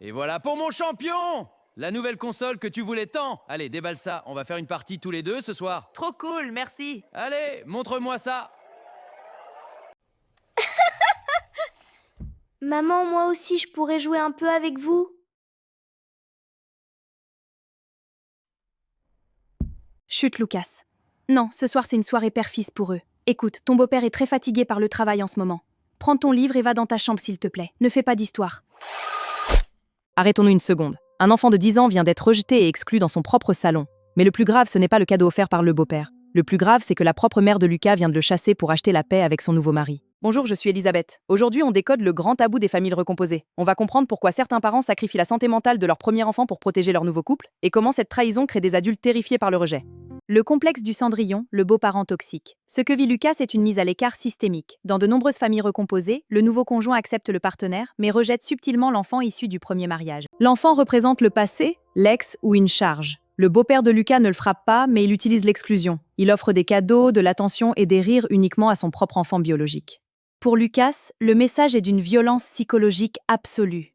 Et voilà pour mon champion! La nouvelle console que tu voulais tant. Allez, déballe ça, on va faire une partie tous les deux ce soir. Trop cool, merci. Allez, montre-moi ça. Maman, moi aussi, je pourrais jouer un peu avec vous? Chut, Lucas. Non, ce soir c'est une soirée père-fils pour eux. Écoute, ton beau-père est très fatigué par le travail en ce moment. Prends ton livre et va dans ta chambre s'il te plaît. Ne fais pas d'histoire. Arrêtons-nous une seconde. Un enfant de 10 ans vient d'être rejeté et exclu dans son propre salon. Mais le plus grave, ce n'est pas le cadeau offert par le beau-père. Le plus grave, c'est que la propre mère de Lucas vient de le chasser pour acheter la paix avec son nouveau mari. Bonjour, je suis Elisabeth. Aujourd'hui, on décode le grand tabou des familles recomposées. On va comprendre pourquoi certains parents sacrifient la santé mentale de leur premier enfant pour protéger leur nouveau couple, et comment cette trahison crée des adultes terrifiés par le rejet. Le complexe du Cendrillon, le beau-parent toxique. Ce que vit Lucas, c'est une mise à l'écart systémique. Dans de nombreuses familles recomposées, le nouveau conjoint accepte le partenaire, mais rejette subtilement l'enfant issu du premier mariage. L'enfant représente le passé, l'ex ou une charge. Le beau-père de Lucas ne le frappe pas, mais il utilise l'exclusion. Il offre des cadeaux, de l'attention et des rires uniquement à son propre enfant biologique. Pour Lucas, le message est d'une violence psychologique absolue.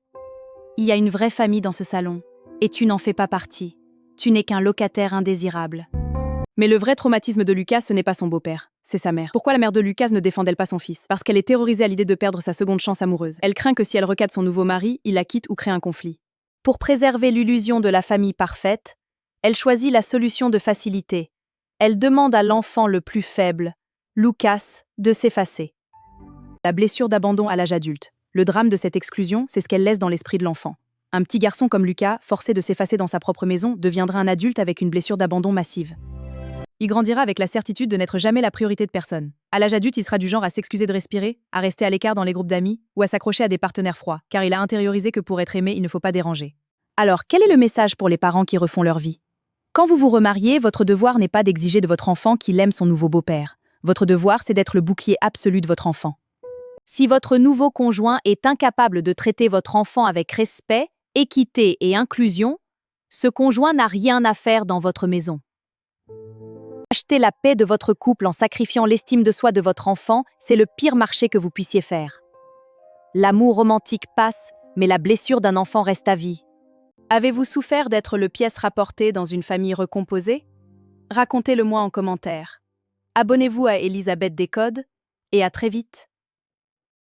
Il y a une vraie famille dans ce salon, et tu n'en fais pas partie. Tu n'es qu'un locataire indésirable. Mais le vrai traumatisme de Lucas, ce n'est pas son beau-père, c'est sa mère. Pourquoi la mère de Lucas ne défend-elle pas son fils? Parce qu'elle est terrorisée à l'idée de perdre sa seconde chance amoureuse. Elle craint que si elle recadre son nouveau mari, il la quitte ou crée un conflit. Pour préserver l'illusion de la famille parfaite, elle choisit la solution de facilité. Elle demande à l'enfant le plus faible, Lucas, de s'effacer. La blessure d'abandon à l'âge adulte. Le drame de cette exclusion, c'est ce qu'elle laisse dans l'esprit de l'enfant. Un petit garçon comme Lucas, forcé de s'effacer dans sa propre maison, deviendra un adulte avec une blessure d'abandon massive. Il grandira avec la certitude de n'être jamais la priorité de personne. À l'âge adulte, il sera du genre à s'excuser de respirer, à rester à l'écart dans les groupes d'amis, ou à s'accrocher à des partenaires froids, car il a intériorisé que pour être aimé, il ne faut pas déranger. Alors, quel est le message pour les parents qui refont leur vie? Quand vous vous remariez, votre devoir n'est pas d'exiger de votre enfant qu'il aime son nouveau beau-père. Votre devoir, c'est d'être le bouclier absolu de votre enfant. Si votre nouveau conjoint est incapable de traiter votre enfant avec respect, équité et inclusion, ce conjoint n'a rien à faire dans votre maison. Acheter la paix de votre couple en sacrifiant l'estime de soi de votre enfant, c'est le pire marché que vous puissiez faire. L'amour romantique passe, mais la blessure d'un enfant reste à vie. Avez-vous souffert d'être le pièce rapporté dans une famille recomposée? Racontez-le moi en commentaire. Abonnez-vous à Elisabeth Décode et à très vite.